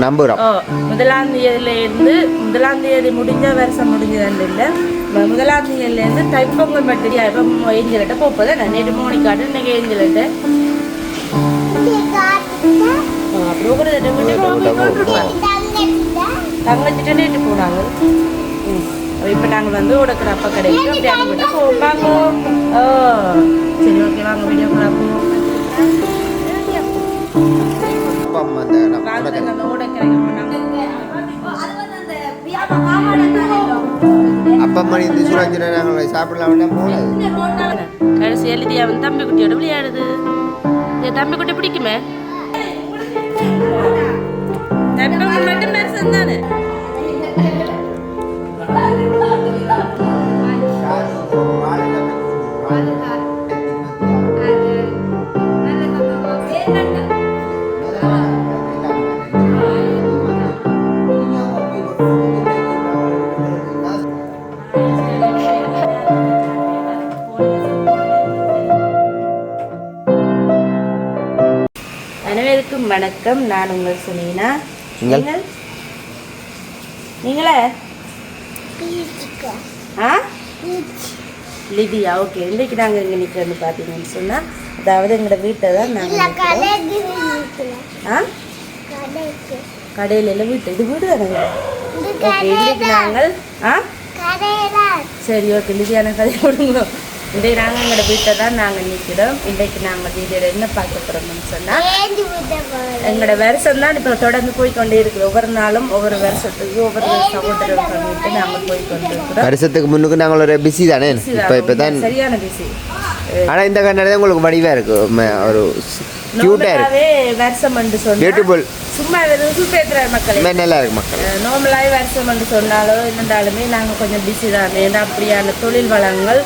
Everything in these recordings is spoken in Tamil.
நம்புகிறோம். முதலாம் தேதி முடிஞ்ச வருஷம் முடிஞ்சது இல்லை, முதலாம் தேதியிலேருந்து தைப்பொங்கல் மட்டும் இப்போ ஏஞ்சலிட்ட போப்பது நான் நேற்று மோனிக்காட்டு இன்னைக்கு ஏஞ்சலிட்ட தங்கச்சிட்ட நேற்று போனாங்க. இப்போ நாங்கள் வந்து உடக்கிற அப்பா கடைக்கு அப்படி அனுப்பிட்டு போவாங்க. சரி ஓகே வாங்க வீடியோ பார்ப்போம். அப்பம்மா இந்த சுரஞ்சனை நாங்கள் சாப்பிடலாம் போனது. கடைசி எழுதியா வந்து தம்பி குட்டியோட விளையாடுது. தம்பி குட்டி பிடிக்குமே, தம்பி மட்டும் பெருசன் தானே. அனைவருக்கும் வணக்கம். நான் உங்கள் சுனீனா. நீங்களே லிதியா. ஓகே, இன்றைக்கு நாங்கள் இங்கே நிற்கிறோன்னு பார்த்தீங்கன்னு சொன்னால், அதாவது எங்களோட வீட்டை தான் நாங்கள் கடையில் எல்லாம் வீட்டு இது வீடு தானே. ஓகே, இன்றைக்கு நாங்கள் சரி ஓகே லிதியான கதை விடுங்க. இன்றைக்கு நாங்கள் எங்களோட வீட்டை தான் நாங்கள் நிற்கிறோம். இன்றைக்கு நாங்கள் வீடியோவில் என்ன பார்க்க போகிறோம்னு சொன்னால், எங்களோட வருஷம் தான் இப்போ தொடர்ந்து போய்கொண்டே இருக்குது. ஒவ்வொரு நாளும் ஒவ்வொரு வருஷத்துக்கு ஒவ்வொரு சகோதரர்கள் பண்ணிட்டு நாங்கள் போய்கொண்டு இருக்கிறோம். வருஷத்துக்கு முன்னுக்கு நாங்கள் ஒரு பிஸி தானே, இப்போ தான் சரியான பிஸி. ஆனால் இந்த கண்ணாடி தான் உங்களுக்கு வடிவாக இருக்கு, ஒரு வருஷம் என்று சொன்னால் சும்மா சூப்பேத்துற மக்கள் நல்லா இருக்கு. மக்கள் நார்மலாகவே வருஷம் என்று சொன்னாலும் இருந்தாலுமே நாங்கள் கொஞ்சம் பிஸி தான். ஏன்னா அப்படியான தொழில் வளங்கள்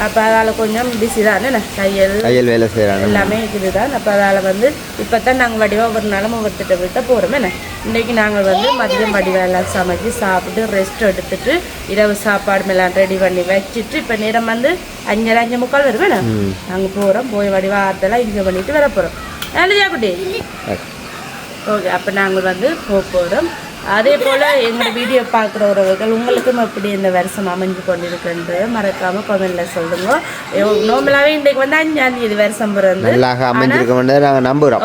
அப்போ அதால் கொஞ்சம் பிஸி தான். தையல் வேலை செய்கிறாங்க எல்லாமே இது தான். அப்போ அதால் வந்து இப்போ தான் நாங்கள் வடிவாக ஒவ்வொரு நாளும் ஒவ்வொருத்திட்ட வீட்டை போகிறோம். என்ன இன்றைக்கி நாங்கள் வந்து மதியம் வடிவாக எல்லாம் சமைச்சு சாப்பிட்டு ரெஸ்ட் எடுத்துட்டு இரவு சாப்பாடு எல்லாம் ரெடி பண்ணி வச்சுட்டு இப்போ நேரம் வந்து 5:45 வருவேன். நாங்கள் போகிறோம், போய் வடிவாக ஆற்றலாம் இங்கே பண்ணிட்டு வர போகிறோம். இல்லையா குட்டி? ஓகே, அப்போ நாங்கள் வந்து போகிறோம். அதே போல் எங்கள் வீடியோ பார்க்குறவர்கள் உங்களுக்கும் அப்படி இந்த வருஷம் அமைஞ்சு கொண்டிருக்குன்ற மறக்காமல் கமெண்டில் சொல்லுங்க. நார்மலாகவே இன்றைக்கு வந்து 5ஆம் தேதி வருஷம் பிறந்து நாங்கள் நம்புகிறோம்.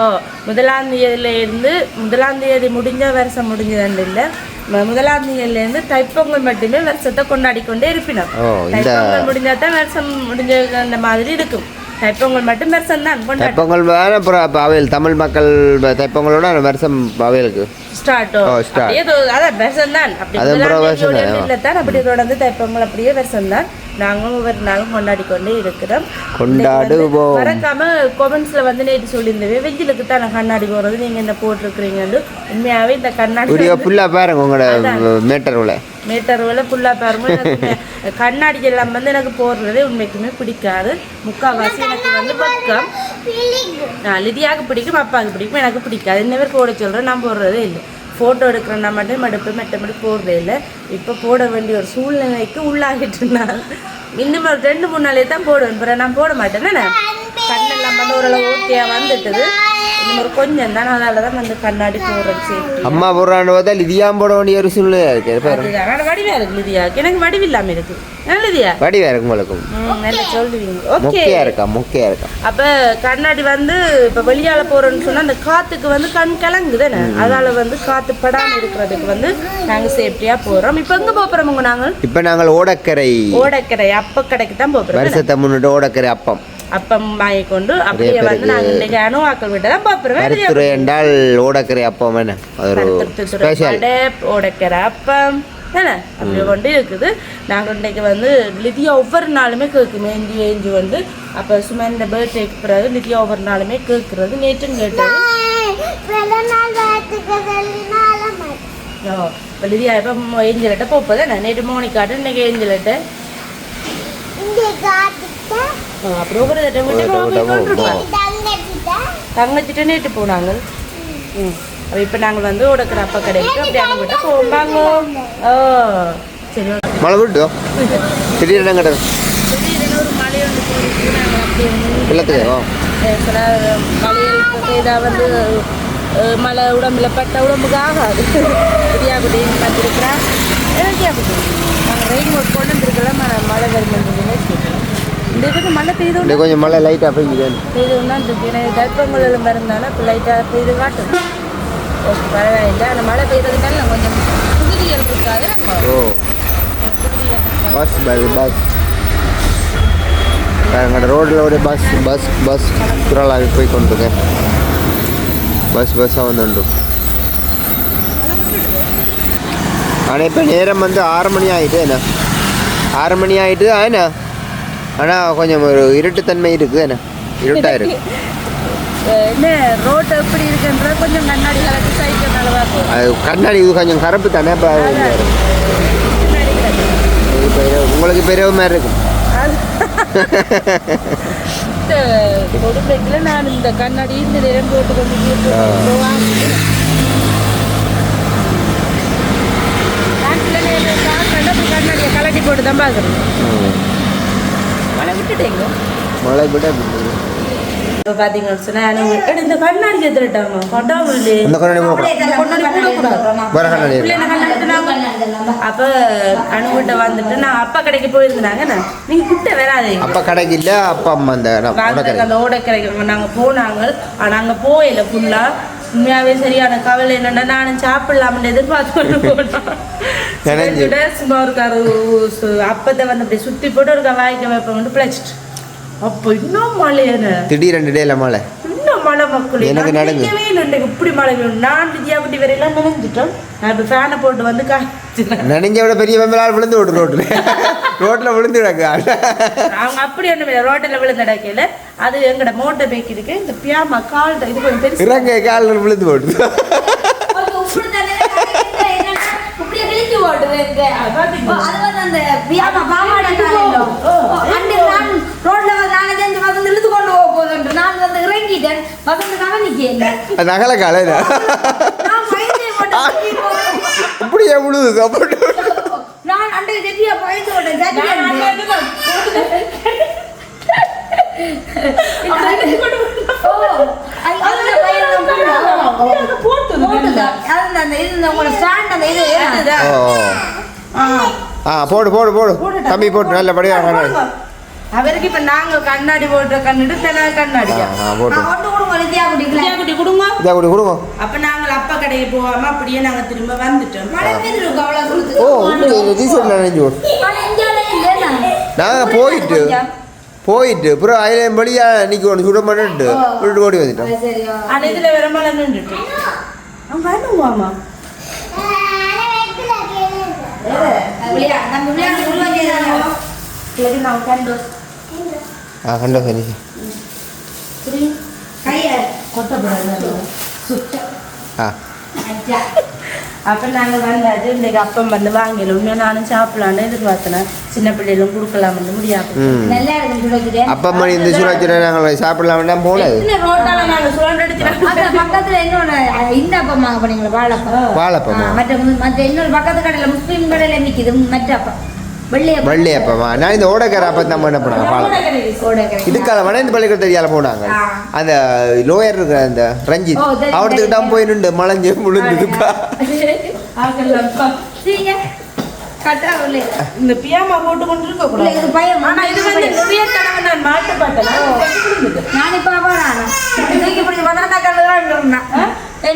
முதலாம் தேதி முடிஞ்ச வருஷம் முடிஞ்சது இல்லை, முதலாம் தேதியிலேருந்து தைப்பொங்கல் மட்டுமே வருஷத்தை கொண்டாடி கொண்டே இருப்பினோம். தைப்பொங்கல் முடிஞ்சால் தான் வருஷம் முடிஞ்ச அந்த மாதிரி இருக்கும். தைப்பொங்கல் மட்டும் வருஷம் தான் தைப்பொங்கல். அவையில் தமிழ் மக்கள் தைப்பொங்கலோட வருஷம் அவைகளுக்கு அப்படி தொடர்ந்து தைப்பொங்கல் அப்படியே வருஷம் தான் நாங்களும் ஒவ்வொரு நாளும் கொண்டாடி கொண்டே இருக்கிறோம். மறக்காம கொமெண்ட்ஸ்ல வந்து நேற்று சொல்லியிருந்தேன், வெஜ்ஜிலுக்கு தான் நான் கண்ணாடி போறது, நீங்க என்ன போட்டிருக்கிறீங்கன்னு. உண்மையாவே இந்த கண்ணாடி ஃபுல்லா பாருங்க, உங்களோட மேட்டர்ல ஃபுல்லா பாருங்க. கண்ணாடி எல்லாம் வந்து எனக்கு போடுறதே உண்மைக்குமே பிடிக்காது. முக்கால்வாசி எனக்கு வந்து பக்கம் லிதியாவுக்கு பிடிக்கும், அப்பாவுக்கு பிடிக்கும், எனக்கு பிடிக்காது. இன்னவர் போட சொல்கிறேன், நான் போடுறதே இல்லை. ஃபோட்டோ எடுக்கிறேன்னா மட்டும் மற்றபடி போடுறதே இல்லை. இப்போ போட வேண்டிய ஒரு சூழ்நிலைக்கு உள்ளாகிட்டு இருந்தால் இன்னும் ஒரு 2-3 நாளே தான் போடுவேன். பிறகு நான் போட மாட்டேன். கண்ணெல்லாம் வந்து ஓரளவு ஓகேயா வந்துட்டுது. இன்னும் ஒரு கொஞ்சம் தான், அதனால தான் வந்து கண்ணாடி போடுறது சேஃப்டி. அம்மா போடுறான்னு லிதியா போட வேண்டிய ஒரு சூழ்நிலை இருக்கு. வடிவா இருக்கு லிதியாவுக்கு, எனக்கு வடிவு இல்லாமல் இருக்கு. லிதியா வடிவா இருக்கு உங்களுக்கு நல்லா சொல்லுவீங்க. ஓகே மொக்கையா இருக்கா. அப்போ கண்ணாடி வந்து இப்போ வெளியால போறோம்னு சொன்னால் அந்த காத்துக்கு வந்து கண் கிளங்கு தானே, அதால வந்து காத்து படாமல் இருக்கிறதுக்கு வந்து நாங்கள் சேஃப்டியா போறோம். இப்போ எங்க போறோம் உங்க? நாங்கள் ஓடக்கரை அப்ப கடைக்கு தான் போறோம். வருஷத்தை முன்னிட்டு ஓடக்கரை அப்பம் வாங்கி கொண்டு அப்படியே வந்து நாங்கள் இன்னைக்கு அணுவாக்கள் விட்டு தான் பார்ப்போம். என்றால் ஓடக்கரை அப்பம் என்ன ஓடக்கரை அப்பம் தானே அப்படி கொண்டு இருக்குது. நாங்கள் இன்னைக்கு வந்து லிதியா ஒவ்வொரு நாளுமே கேட்கும் ஏஞ்சி வந்து. அப்போ சும்மா இந்த பர்த்டேக்கு பிறகு லிதியா ஒவ்வொரு நாளுமே கேட்கறது. நேற்றும் கேட்டது இப்போ லிதியா இப்போ ஏஞ்சலிட்ட போப்பது நான் நேற்று மோனிக்காட்டு இன்னைக்கு ஏஞ்சலிட்ட அப்படி ஒவ்வொரு தங்கச்சிட்ட நேற்று போனாங்க. இப்போ நாங்கள் வந்து உடக்கிற அப்பா கடைக்கு அப்படி அனுப்பிட்டு போவாங்க. சரி மழை விட்டோம் திடீர்னு ஒரு மழை ஒன்று நாங்கள் அப்படி மழையில் இதாக வந்து மழை உடம்புல பட்ட உடம்புக்கு ஆகாது. பிரியா குட்டி பார்த்துருக்குறா. பிரியா குட்டி நாங்கள் ரெயின் கோட் கொண்டு வந்துருக்கலாம். மழை வருமானு இந்த இதுக்கு மழை பெய்து கொஞ்சம் மழை லைட்டாக பெய்யுது பெய்துன்னா எனக்கு கர்ப்பங்களில் இருந்தாலும் இப்போ லைட்டாக பெய்து காட்டும். ஓகே பரவாயில்லை. ஆனால் மழை பெய்ததுனால நான் கொஞ்சம் புதியல் இருக்காது. ஓ பஸ் பஸ் பஸ் எங்களோட ரோட்டில் ஒரு பஸ் பஸ் பஸ் குரலாக போய் கொண்டிருக்கேன். பஸ்ஸாக வந்துண்டு. ஆனால் இப்போ நேரம் வந்து 6 மணி ஆகிட்டு என்ன 6 மணி ஆகிட்டு என்ன. ஆனால் கொஞ்சம் ஒரு இருட்டுத்தன்மை இருக்குது என்ன இருட்டாக இருக்கு. என்ன ரோட்டு எப்படி இருக்குன்ற கொஞ்சம் கண்ணாடி கலக்கு சைக்கிள் நல்லா இருக்கும். அது கண்ணாடி இது கொஞ்சம் கருப்பு தானே. இப்போ உங்களுக்கு பெரிய மாதிரி இருக்கும். கொடுமைக்குள்ள நான் இந்த கண்ணாடி இந்த நேரம் போட்டு கொண்டு கண்ணாடியை கலட்டி போட்டு தான் பார்க்குறேன். மழை விட்டுட்டேங்க. மழை விட இப்போ பார்த்தீங்கன்னு சொன்னால் இந்த கண்ணாடி எடுத்துட்டாங்க. கொண்டாவுள்ளே அப்போ அணுகிட்ட வந்துட்டு நான் அப்பா கடைக்கு போயிருந்தாங்க. நீங்கள் கிட்ட வராதீங்க. அப்பா கடைக்கு இல்லை அப்பா அம்மா அந்த ஓடை கடைக்கு நாங்கள் போனாங்க. ஆனால் அங்கே போயில ஃபுல்லாக உண்மையாகவே சரியான கவலை என்னென்னா நானும் சாப்பிடலாம்னு எதிர்பார்த்து போனோம். சும்மா ஒரு அப்பத்தை வந்து அப்படி சுற்றி போட்டு ஒரு வாய்க்க வைப்ப வந்து பிழைச்சிட்டு அப்போ இன்னும் மழையான திடீர் 2 டேல மழை இன்னும் மழை மக்கள் எனக்கு நடந்து இப்படி மழை வேணும். நான் வித்யா குட்டி வரையெல்லாம் நினைஞ்சிட்டோம். நான் இப்போ ஃபேனை போட்டு வந்து காய்ச்சிட்டேன். நினைஞ்ச விட பெரிய வெம்பலால் விழுந்து விட்டு ரோட்டில் விழுந்து கிடக்கு. அவங்க அப்படி ஒன்றும் ரோட்டில் விழுந்து கிடக்கல. அது எங்கட மோட்டை பேக்கிருக்கு. இந்த பியாமா கால் இது கொஞ்சம் பெருசு இறங்க காலில் விழுந்து போட்டு நகல கால அப்படியே விழுது சாப்பாடு. போடு போடு போடு தம்பி போட்டு நல்லபடியா அவருக்கு இப்ப நாங்க கண்ணாடி போடுற கண்ணாடி கண்ணாடி கொடுங்க. அப்ப நாங்க அப்பா கடைக்கு போகாம அப்படியே நாங்க திரும்ப வந்துட்டோம். நாங்க போயிட்டு அப்புறம் அதில் வழியா இன்னைக்கு ஒன்று சுட பண்ணிட்டு விட்டு ஓடி வந்துட்டோம். ஆனா இதுல வேற மழை நின்றுட்டு வரணுமாமா கண்டோ சரி அப்போ நாங்கள் வந்தாச்சு. இன்றைக்கு அப்பம் வந்து வாங்கல. உண்மையாக நானும் சாப்பிடலான்னு எதிர்பார்த்தேன். சின்ன பிள்ளைகளும் கொடுக்கலாம்னு முடியாது. நல்லா இருக்கு அப்பம் மணி இந்த சுழற்சி நாங்கள் சாப்பிடலாம்னா போனது ரோட்டால நாங்கள் சுழன்று பக்கத்தில் இன்னொன்று இந்த அப்பம் வாங்க போனீங்களா வாழைப்பம் மற்ற இன்னொரு பக்கத்து கடையில் முஸ்லீம் கடையில் நிற்கிது மற்ற அப்பம் வெள்ளை அப்பமா. நான் இந்த ஓடக்கார அப்பா தான் என்ன பண்ணாங்க பாலம் இதுக்கால வளைந்து பள்ளிக்கூட தெரியாத போனாங்க. அந்த லோயர் இருக்கிற அந்த ரஞ்சித் அவருக்கு தான் போய் நின்று மலைஞ்சு முழுந்துக்கா இந்த பியாமா போட்டு கொண்டு இருக்க கூடாது. இது வந்து நிறைய தடவை நான் மாட்டு பார்த்தேன். நான் இப்போ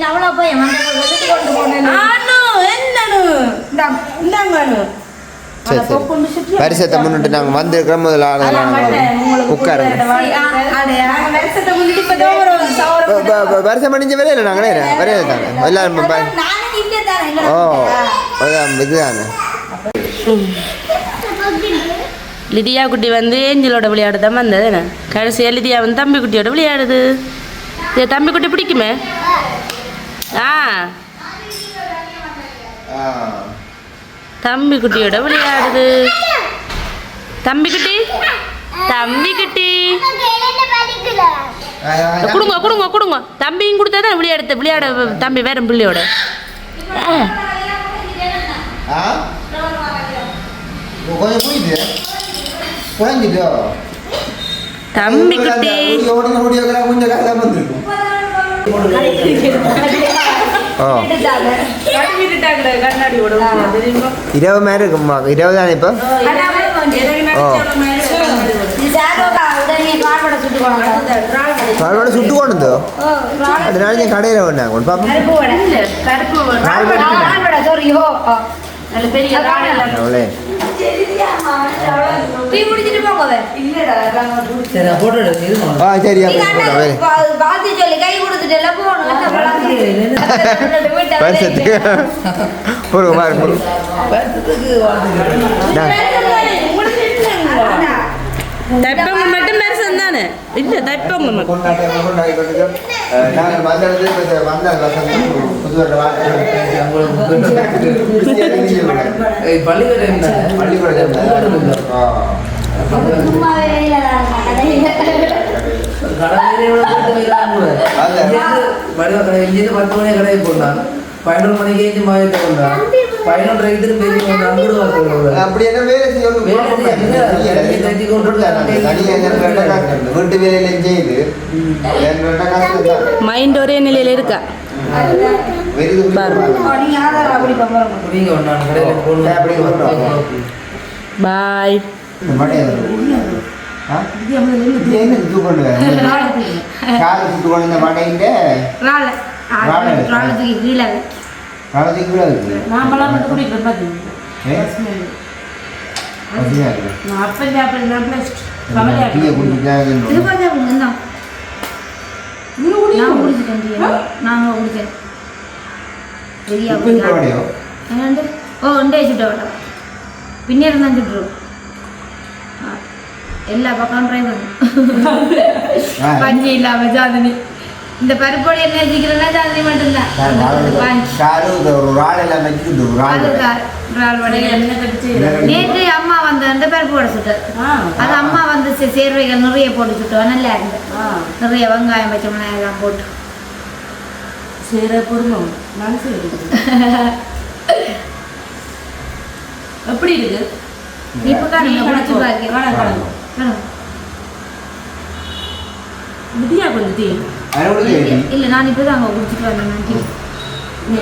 அவ்வளோ போய் கொண்டு போனேன். வருஷத்தை முன்னிட்டு நாங்கள் வந்திருக்கிற முதல்ல உட்காருங்க. வருஷம் முடிஞ்ச வரையில நாங்களே வரையில தாங்க எல்லாரும். ஓ இதுதானே லிதியா குட்டி வந்து ஏஞ்சலோட விளையாடு தான் வந்தது. கடைசியாக லிதியா வந்து தம்பி குட்டியோட விளையாடுது. தம்பி குட்டி பிடிக்குமே. தம்பி குட்டியோட விளையாடுது. தம்பி குட்டி கொடுங்க கொடுங்க கொடுங்க. தம்பியும் கொடுத்தா தான் விளையாட தம்பி வேற பிள்ளையோட. தம்பி குட்டி ஓ கட்டிட்டாங்க கண்ணாடி ஓட தெரியுமா 20 மாதிரி இருக்குமா 20 தானே இப்போ பாலோட சுட்டு கொண்டு அதனால நீ கடையில் வேண்டாங்க ஒன்று பாப்பா அவ்வளே ஆ சரி வருஷத்துக்கு ஒரு மாதிரி தைப்பொங்கல் மட்டும் பெருசம் தானே இல்லை தைப்பொங்கல் மட்டும் கடையை போட்டாங்க 11 மணிக்கு மாயத்தை கொண்டாங்க 11 அப்படி என்ன வேலை வீட்டு வேலையில செய்து மைண்ட் ஒரே நிலையில இருக்கா பாய் പിന്നെ எல்லா பக்கம் ட்ரை பண்ணும் பஞ்சு இல்லாம ஜாதினி இந்த பருப்போடு என்ன வச்சுக்கிறேன்னா ஜாதினி மட்டும்தான் நேற்று அம்மா வந்து அந்த பருப்பு போட சுட்டு அது அம்மா வந்து சேர்வைகள் நிறைய போட்டு சுட்டுவா நல்லா இருந்து நிறைய வெங்காயம் பச்சை மிளகாய் எல்லாம் போட்டு சேர பொருளும் மனசு எப்படி இருக்கு இப்ப காரணம் விதியா கொஞ்சம் இல்ல நான் இப்பதான் அங்க குடிச்சிட்டு வந்தேன்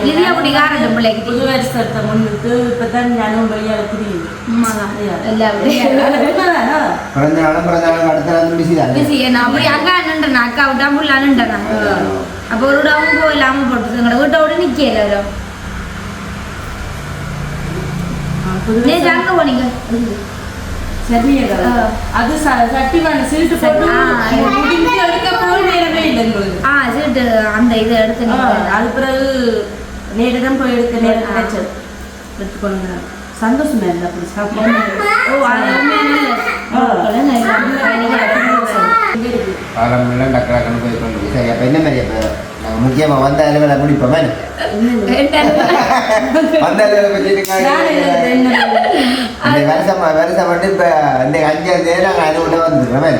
விதியா குடி காரணம் பிள்ளைக்கு புது வருஷத்தை முன்னிட்டு இப்பதான் ஞானம் வழியாக தெரியுது அப்படி அக்கா நின்றேன் அக்கா விட்டா புள்ள நின்றேன் அப்ப ஒரு விடாம போயில்லாம போட்டு எங்களோட வீட்டோட நிக்கல அங்க போனீங்க அது சட்டிமான சீட்டு போட்டு எடுக்க போய் நேரமே இல்லை சீட்டு அந்த இதை எடுத்து அது பிறகு நேரம் போய் எடுக்க நேரம் கிடைச்சது எடுத்துக்கொள்ளுங்க சந்தோஷமா இல்லை அப்படி முக்கியமா வந்த அலுவலை முடிப்போமே வந்த வருஷம் வந்து இப்ப இந்த 5ஆம் தேதி நாங்கள் அலுவலை வந்துடுறோமே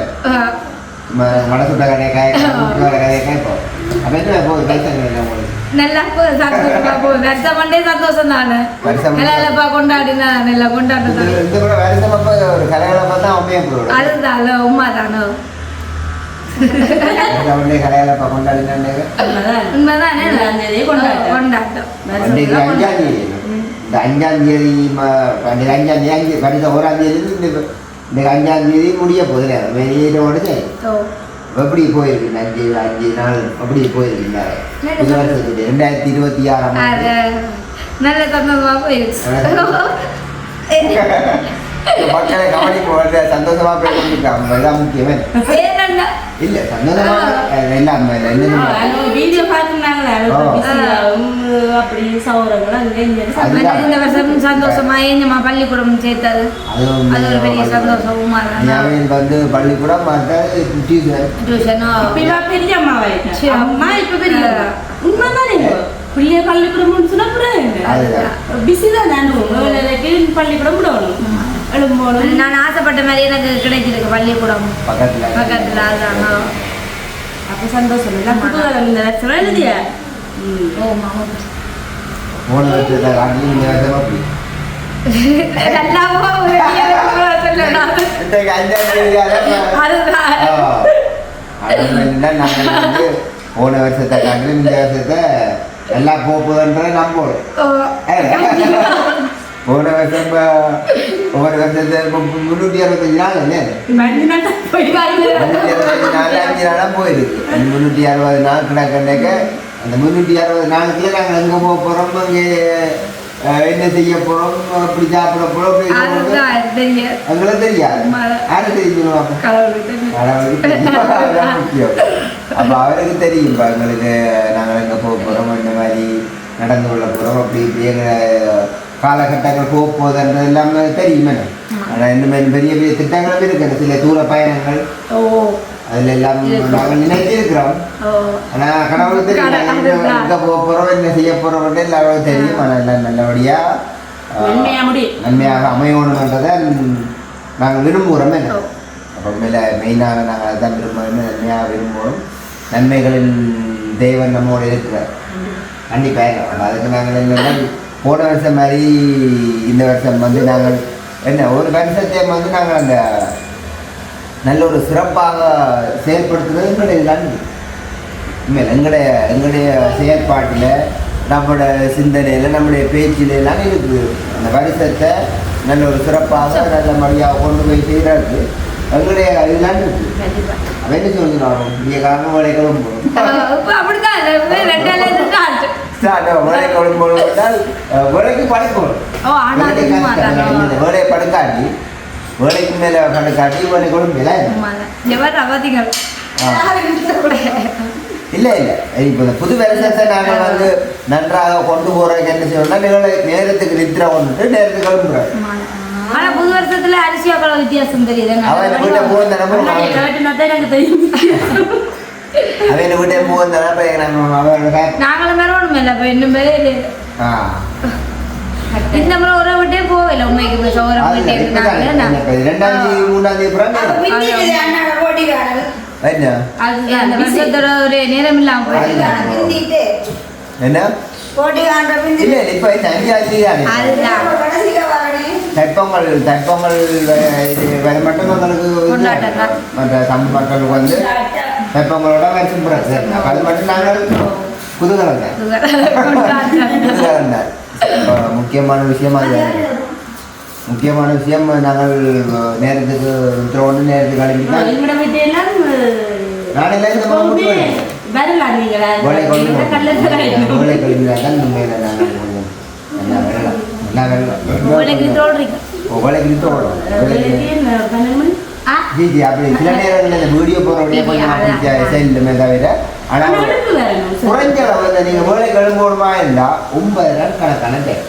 மடசுட்ட கடையை கடையை கேட்போம் அப்ப என்ன போகுது உங்களுக்கு நல்லா சந்தோஷம் தானே கொண்டாடினா நல்லா கொண்டாடுறது இந்த கூட வருஷம் அப்ப ஒரு கலையாளப்பா தான் உண்மையா போடுவோம் அதுதான் உமா தானோ கலையாளப்பா கொண்டாடினாங்க உண்மைதானே கொண்டாட்டம் இந்த 5ஆம் தேதி அந்த 5ஆம் தேதி கடைசி 1ஆம் தேதி இந்த 5ஆம் தேதி முடிய போகுது வெளியோட சரி எப்படி போயிருக்கு 5 நாள் அப்படி போயிருக்கு புது வருஷத்துக்கு 2026 நல்ல சந்தோஷமா போயிருக்கு மக்களை கவனி போடுற சந்தோஷமா போய் கொண்டிருக்காங்க இதான் முக்கியமே இல்ல சந்தோஷமா எல்லாம் வீடியோ பார்த்துனாங்களே அப்படி சௌரங்களும் இந்த வருஷம் சந்தோஷமா ஏஞ்சமா பள்ளிக்கூடம் சேர்த்தது அது ஒரு பெரிய சந்தோஷமா வந்து பள்ளிக்கூடம் டியூஷனோ பெரிய அம்மாவாயிட்டேன் அம்மா இப்ப பெரிய உண்மைதானே பிள்ளைய பள்ளிக்கூடம் முடிச்சுன்னா பிஸி தான் நானும் பள்ளிக்கூடம் விடணும் நான் ஆசைப்பட்ட மாதிரி எனக்கு கிடைச்சிருக்கு பள்ளிக்கூடம் பக்கத்துல அதுதான் அப்ப சந்தோஷம் இல்லை புது இந்த வருஷம் எழுதியா போன வருஷத்தை காட்டிலும் இந்த வருஷத்தை எல்லாம் போகுதுன்ற நம்போம். போன வருஷம் ஒவ்வொரு வருஷத்தை 365 நாள் என்ன 365 நாள் 5 நாளாக போயிருக்கு. 360 நாள் கிடக்கண்டாக்க அந்த 360 நாளுக்குள்ள நாங்கள் எங்கே போக போகிறோம், அங்கே என்ன செய்ய போகிறோம், அப்படி சாப்பிட போகிறோம் எங்களுக்கு தெரியாது. யாரு தெரிஞ்சுருவாங்க? கடவுளுக்கு தெரியும். முக்கியம். அப்போ அவருக்கு தெரியும் இப்போ எங்களுக்கு நாங்கள் எங்கே போக போகிறோம், இந்த மாதிரி நடந்து கொள்ள போகிறோம், அப்படி இப்படி எங்கள் காலகட்டங்கள் போக போகுதுன்றது எல்லாமே தெரியுமே. ஆனால் இன்னுமே பெரிய பெரிய திட்டங்களும் இருக்குது, சில தூர பயணங்கள் அதில் எல்லாம் நாங்கள் நினைச்சிருக்கிறோம். ஆனால் கடவுளுக்கு தெரியும் எங்கே போக போகிறோம், என்ன செய்ய போகிறோம் எல்லாரும் தெரியும். ஆனால் எல்லாம் நல்லபடியாக நன்மையாக அமையணுன்றதை நாங்கள் விரும்புகிறோம். என்ன அப்போ மெயினாக நாங்கள் அதுதான் விரும்புகிறோம், நன்மையாக விரும்புகிறோம். நன்மைகளின் தெய்வம் நம்மோடு இருக்கிறார் கண்டிப்பாக. அதுக்கு நாங்கள் என்னென்னா போன வருஷம் மாதிரி இந்த வருஷம் வந்து நாங்கள் என்ன ஒரு வருஷத்தை வந்து நாங்கள் அந்த நல்ல ஒரு சிறப்பாக செயல்படுத்துறது எங்களுடைய நன்மை. உண்மையில் எங்களுடைய செயற்பாட்டில் நம்மளோட சிந்தனையில் நம்முடைய பேச்சில் எல்லாம் இருக்குது. அந்த வருஷத்தை நல்ல ஒரு சிறப்பாக நல்ல மரியாதை கொண்டு போய் செய்கிறாரு எங்களுடைய இதெல்லாம் இருக்குது. அவன் என்ன சொல்லுறாங்க, இங்கே காரணம் வேலை கிளம்பும் வேலைக்கு படுக்கணும், வேலையை படுக்காட்டி வேலைக்கு மேலே படுக்காட்டி வேலை குழம்புல இல்லை இப்போ இந்த புது வருஷத்தை நாங்கள் வந்து நன்றாக கொண்டு போகிறதுக்கு என்ன செய்யணும்னா நேரத்துக்கு நித்திரை கொண்டுட்டு நேரத்துக்கு கிளம்புறேன். ஆனா புது வருஷத்துல அரிசியாக்கள வித்தியாசம் தெரியுது. அவன் வீட்டை போகிறேன் அவன் வீட்டை போகிறேன் நாங்களும் மேலும் இல்லை இப்போ இன்னும் பேரே இல்லை. இந்த முறை ஒரு விட்டே போகல உண்மைக்கு வருஷத்தோட ஒரு நேரம் இல்லாம என்ன தைப்பொங்கல் வேற மட்டும் மற்ற தமிழ் மக்களுக்கு வந்து தைப்பொங்கலோட வருஷம் அது மட்டும் நாங்கள் புதுகலம் தான். முக்கியமான விஷயம் அது. முக்கியமான விஷயம் நாங்கள் நேரத்துக்கு நேரத்துக்கு கிளம்பிட்டோம். நானெல்லாம் இந்த வேலை கிளம்பினாதான் நம்ம நாங்கள் ஜி அப்படி சில நேரங்களில் வீடியோ போகிறோடைய கொஞ்சம் செல்லுமே தவிர. ஆனால் குறைஞ்ச அளவு நீங்கள் வேலை கிளம்பணுமா இருந்தால் 9 நாள் கணக்கான தேவை.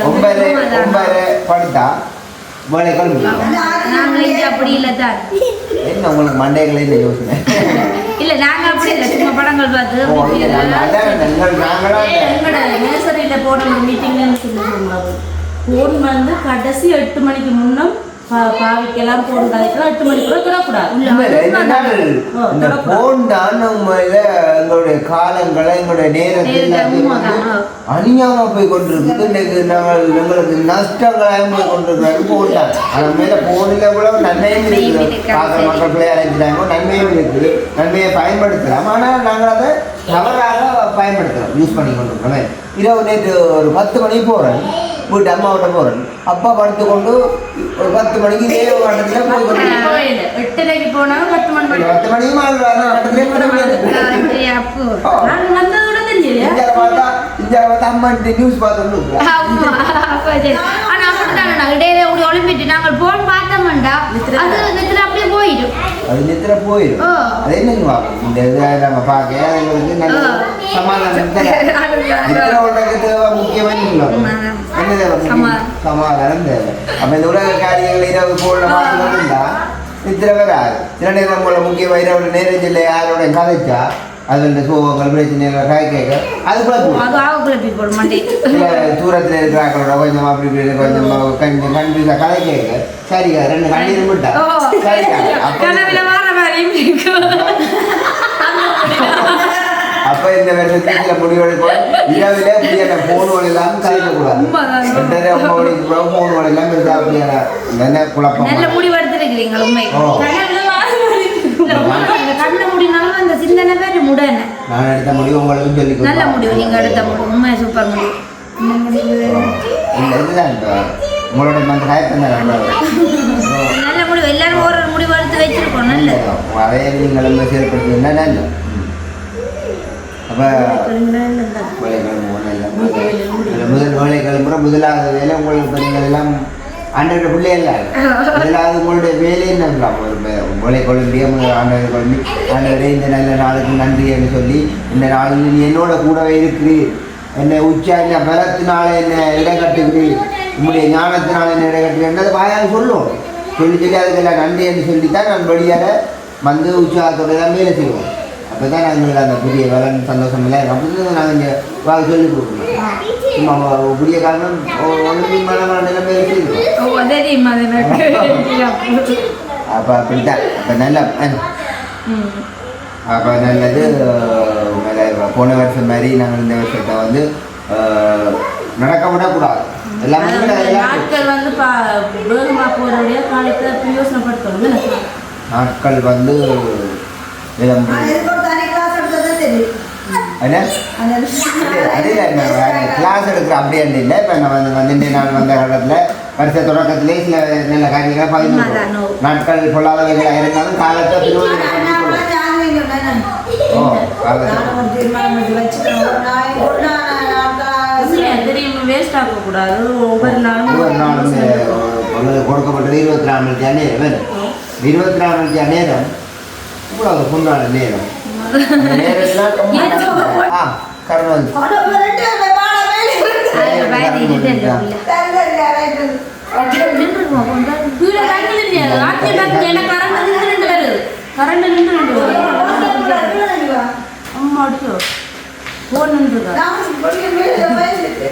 9 படுத்தா வேலை கிளம்பி அப்படி இல்லை தான். என்ன உங்களுக்கு மண்டைகளே இந்த யோசனை இல்ல நாங்க அப்படி இல்லை, சும்மா படங்கள் பார்த்து நேசரியில போன ஒரு மீட்டிங்னு சொல்லுவாங்க. போன் வந்து கடைசி 8 மணிக்கு முன்னம் பாவிக்கலாம், போன் கதைக்கலாம் 8 மணிக்குள்ள தொடக்கூடாது. எங்களுடைய காலங்களை எங்களுடைய நேரத்தை அநியாயமா போய் கொண்டிருக்கு. இன்னைக்கு நாங்கள் எங்களுக்கு நஷ்டங்களாக போய் கொண்டிருக்கிறாரு போன் தான். ஆனால் மேலே போனில் கூட நன்மையும் இருக்குது, பார்க்குற மக்கள் பிள்ளைய அழைக்கிறாங்க, நன்மையும் இருக்குது, நன்மையை பயன்படுத்தலாம். ஆனால் நாங்கள் அதை தவறாக பயன்படுத்துகிறோம், யூஸ் பண்ணி கொண்டிருக்கிறோம். இரவு நேற்று ஒரு 10 மணிக்கு போகிறேன், வீட்டு அம்மாவிட்ட போகிறேன், அப்பா படுத்து கொண்டு ஒரு 10 மணிக்கு இதே கட்டத்தில் போய் கொண்டு 8:30 போனாலும் 10 மணி 10 மணிக்கு பார்த்தா அம்மா நியூஸ் பார்த்து நாங்கள் போன் பார்த்தோம்டா அது அப்படியே போயிடும். அது நித்திர போயிடும். அது என்னங்க பார்ப்போம் இந்த இதை நம்ம பார்க்க எங்களுக்கு நல்ல சமாதானம் தேவை. முக்கியமான என்ன தேவை? சமாதானம் தேவை. அப்போ இந்த உலக காரியங்கள் இரவு போல பார்த்துருந்தா நித்திர வராது. சில நேரம் போல முக்கியமாக இரவு நேரத்தில் யாரோட கதைச்சா அது இந்த சோகங்கள் பிரச்சனைகள் காய் கேட்க அது குழப்பி போடும். தூரத்தில் இருக்கிறாங்களோட கொஞ்சம் அப்படி இப்படி கொஞ்சம் கன்ஃபியூஸாக கதை கேட்க சரிக்கா 2 கண்ணீர் விட்டா அப்போ இந்த வருஷத்தில் முடிவெடுப்போம். இரவிலே அப்படியான ஃபோன் எல்லாம் கலைக்கக்கூடாது. 8:30 மணிக்கு ஃபோன் எல்லாம் இருந்தால் அப்படியான என்ன குழப்பம். நல்ல முடிவெடுத்துருக்கிறீங்க உண்மை. நான் எடுத்த முடிவு உங்களுக்கும் சொல்லி நல்ல முடிவு நீங்கள் எடுத்த முடிவு உண்மையாக சூப்பர் முடிவு இல்லை இதுதான் இப்போ உங்களோட அந்த காயத்தான் நல்ல முடிவு எல்லாரும் ஒரு முடிவு எடுத்து வச்சிருக்கோம் நல்ல அதே நீங்கள் செயல்படுத்தினா நல்ல அப்போ வேலைக்கிழமை முதலாவது வேலை உங்களுக்கு நீங்கள் எல்லாம் ஆண்டோட பிள்ளை இல்லை முதலாவது உங்களுடைய வேலையை நம்பலாம் வேலை குழம்பிய ஆண்டோட குழம்பி ஆண்டவரே இந்த நல்ல நாளுக்கு நன்றி என்று சொல்லி இந்த நாளில் நீ என்னோட கூடவே இருக்கிறீர் என்னை உச்சாரிய பலத்தினால என்னை இடங்கட்டுகிறீர் உங்களுடைய ஞானத்தினால என்னை இடங்கட்டுகிறேன் வாயாக சொல்லும் சொல்லி அதுக்கெல்லாம் நன்றி என்று சொல்லித்தான் நான் வெளியாக வந்து உற்சாகத்தோட தான் வேலை செய்வோம் அப்போ தான் எங்களுக்கு அந்த புதிய வேலை சந்தோஷம் இல்லை அப்படின்னு நாங்கள் இங்கே வாங்க சொல்லி கொடுக்கணும் சும்மா புதிய காரணம் ஒன்றுமான நிலைமையில செய்வோம் அப்போ அப்படித்தான் அப்போ நல்ல அப்போ நல்லது போன வருஷம் மாதிரி நாங்கள் இந்த வருஷத்தை வந்து நடக்க விடக்கூடாது நாட்கள் வந்து வேகமாக போகிறோடைய காலத்தை பிரயோசனப்படுத்தணும் நாட்கள் வந்து கிளாஸ் எடுக்கிற அப்படியே இல்லை இப்போ நான் வந்து நான் வந்த காலத்தில் வருஷ தொடக்கத்திலே சில நல்ல காரியங்களை பகிர்ந்து நாட்கள் பொல்லாதவைகளாக இருந்தாலும் காலத்தை வேஸ்ட் ஆகக்கூடாது ஒவ்வொரு நாளும் கொடுக்கப்பட்டது 24 மணி நேரம் 24 மணி நேரம் இவ்வளவு பொண்ணான நேரம் கரணம்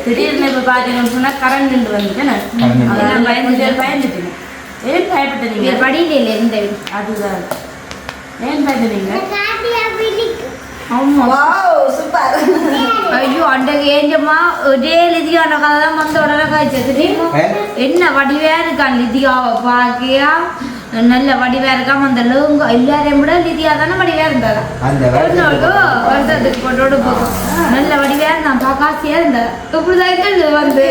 திடீர்னு இப்போ பார்த்தீங்கன்னு சொன்னால் கரண்ட் நின்று வந்துட்டேன் பயந்துட்டீங்க ஏன் பயப்பட்டீங்க படியில இருந்து அதுதான் ஏன் பயந்துட்டீங்க ஐயோ அன்றைக்கு ஏஞ்சம்மா ஒரே லிதியான கதை தான் வந்த உடனே காய்ச்சது தெரியுமா என்ன வடிவா இருக்கான் லிதியாவை பாக்கியா நல்ல வடிவா இருக்காம அந்த லோங்க எல்லாரையும் விட லிதியா தானே வடிவா இருந்தாங்க வருஷத்துக்கு போட்டோடு போகும் நல்ல வடிவா இருந்தான் காசியா இருந்தா இப்படிதான் வந்து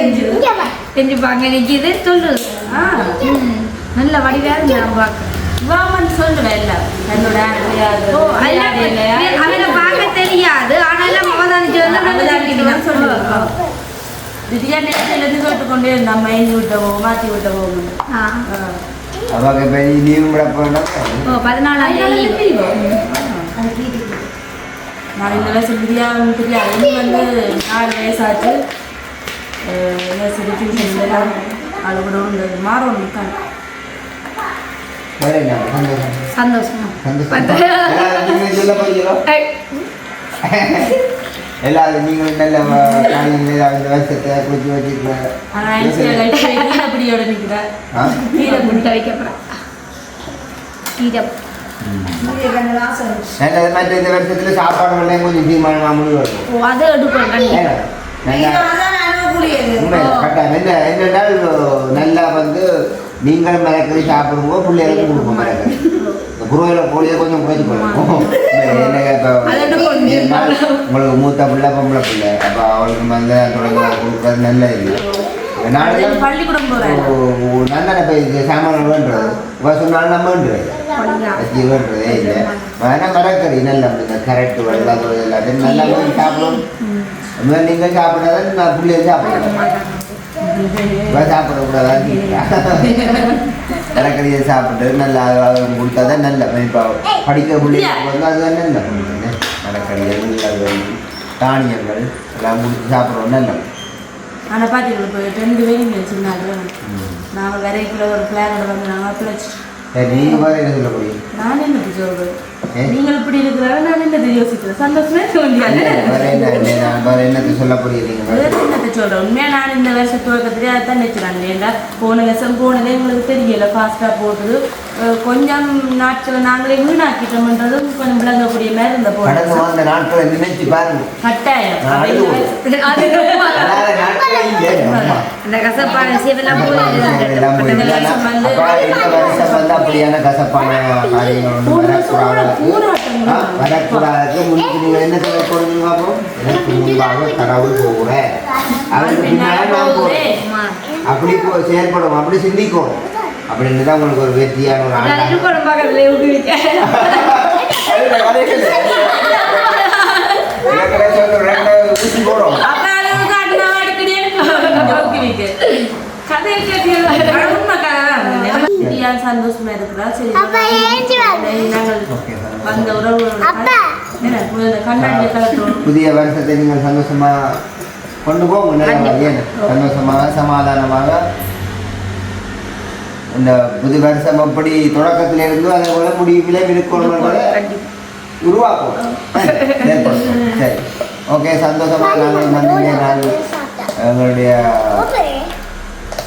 செஞ்சுப்பாங்க நிற்கிது சொல்லுது நல்ல வடிவா இருந்தான் பார்க்க வாமன் சொல்லுவேன் இல்லை என்னோட அவனை பார்க்க தெரியாது ஆனாலும் அவதானிச்சு சொல்லுவேன் திடீர்னு நேரத்துலேருந்து கேட்டு கொண்டே இருந்தான் மைண்ட் விட்டவோ மாற்றி விட்டவோ அவங்க பெரிய லீவு விட போனால் 14ஆம் தேதி நான் இந்த வயசு தெரியாது தெரியாது வந்து 4 வயசாச்சு டியூஷன் அது கூட உண்டு மாறணும் இருக்காங்க சந்தோஷமா எல்லாரும் நீங்கள் நல்ல காலையில் வருஷத்தை குளிச்சு வச்சுருக்கேன் நல்லது மற்ற இந்த வருஷத்தில் சாப்பாடு வெள்ளையும் கொஞ்சம் தீர்மானம் முடிவு வரும் அது எடுப்பேன் என்னென்றால் நல்லா வந்து நீங்கள் மரக்கறி சாப்பிடும்போது பிள்ளைகளுக்கு கொடுப்போம் மரக்கறி இந்த குருவையில் கோழியை கொஞ்சம் குறைச்சி கொடுப்போம் உங்களுக்கு மூத்த பிள்ளை பொம்பளை பிள்ளை அப்போ அவளுக்கு வந்து தொடங்க கொடுக்குறது நல்ல இல்லை பள்ளிக்கூடம் நல்லா இப்போ சாமான் வேண்டுறது சொன்னாலும் நம்ம வேண்டுறது வேண்டுறதே இல்லை ஆனால் மரக்கறி நல்லா இந்த கரெக்ட் வெள்ளாத எல்லாத்தையும் நல்லா சாப்பிடும் நீங்கள் சாப்பிடாதான் நான் பிள்ளைய சாப்பிடுவேன் சாப்பிடக்கூடாது மரக்கறியை சாப்பிட்டு நல்லா கொடுத்தா தான் நல்ல இப்போ படிக்கிற பிள்ளைங்களுக்கு வந்து அதுதான் நல்ல மரக்கறிகள் தானியங்கள் எல்லாம் கொடுத்து சாப்பிடுவோம் நல்ல ஆனால் பார்த்தீங்களா இப்போ 2 பேரும் சின்ன நாங்கள் விரைக்குள்ள ஒரு பிளானோட வந்து நாங்கள் பிழைச்சிட்டோம் நீங்கள் வேறு என்ன சொல்ல முடியும் நான் என்ன சொல்கிறேன் நீங்கள் இப்படி இருக்கிறாரு நான் என்னத்தை யோசிக்கிறேன் சந்தோஷமே என்னத்தை சொல்ல புரியுறீங்க என்னத்தை சொல்கிறேன் உண்மையாக நான் இந்த வருஷம் துவக்கத்திலே அதான் நினைச்சுறாங்க ஏன்னா போன வருஷம் போனதே எங்களுக்கு தெரியல ஃபாஸ்ட்டாக போட்டது கொஞ்சம் நாட்களை நாங்களே வீணாக்கிட்டோம்ன்றதும் கண்ணுக்கு கொஞ்சம் விளங்கக்கூடிய மாதிரி இந்த கடந்து போடுறோம் வந்த நாட்களை நினைச்சு பாருங்க. கட்டாயம் அது அதாவது நாட்களே இல்லை, அம்மா. இந்த கசப்பான சீவெல்லாம் போய் எல்லாம் போய் இல்லைன்னா, அப்பா இந்த வருஷம் வந்து அப்படியான கசப்பான காரியங்கள் ஒன்றும் வரக்கூடாது. முன்னுக்கு நீங்க என்ன சொல்ல போறீங்க பாப்போம்? எனக்கு முன்பாக கடவுள் போகிறேன், அவருக்கு பின்னால நான் போறேன். அப்படி செயல்படும், அப்படி சிந்திக்கும். அப்படின்னு தான் உங்களுக்கு ஒரு வெற்றியான ஒரு ஆண்டு. பக்கத்துல ஊக்குவிக்க ஊசி போடும். சந்தோஷமா இருக்கிறா. சரி நாங்கள் வந்த உறவுகள் கண்ணாடி கலட்டோம். புதிய வருஷத்தை நீங்கள் சந்தோஷமா கொண்டு போங்க. நல்ல சந்தோஷமாக சமாதானமாக இந்த புது வருஷம் அப்படி தொடக்கத்தில் இருந்து அதை போல முடிவிலே இருக்கணும் உருவாக்கும். சரி, ஓகே. சந்தோஷமாக நாங்கள் வந்து நாள் எங்களுடைய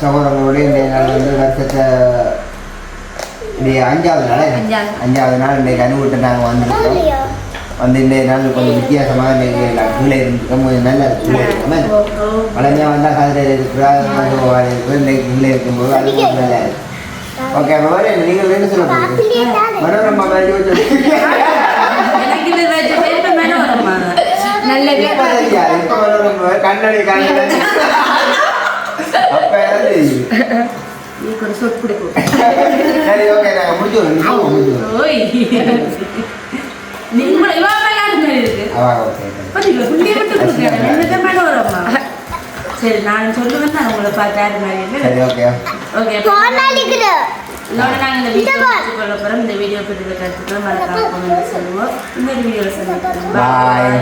சகோதரங்களுடைய இந்த நாள் வந்து வருஷத்தை அஞ்சாவது நாள் இன்றைக்கு அனுபவிட்டு நாங்கள் வந்துருக்கோம். வந்து இன்றைய நாள் கொஞ்சம் வித்தியாசமாக இன்றைக்கு கீழே இருந்துருக்கோம். கொஞ்சம் நல்லா கீழே இருக்கோம். பழமையாக வந்தால் கதிரையில் இருக்கிறா இருக்குது. இன்றைக்கு கீழே இருக்கும்போது அது கொஞ்சம் நல்லா இருக்கு. ஓகே, அப்போ நீங்கள் என்ன சொல்ல போகிறீங்க? மனோரமா வேண்டி வச்சு கண்ணடி கண்ணடி அப்போ சரி, ஓகே. நாங்கள் முடிச்சுடுவோம். சரி, நான் சொல்லுவேன் தான் உங்களை பார்த்தாரு மாதிரி. சரி, ஓகே. ஓகே, இதோட நாங்கள் இந்த வீடியோ கொள்ள போகிறோம். இந்த வீடியோ பற்றி கற்றுக்கிறோம். மறக்காம சொல்லுவோம். இன்னொரு வீடியோவில் சந்திக்கிறோம். பாய்.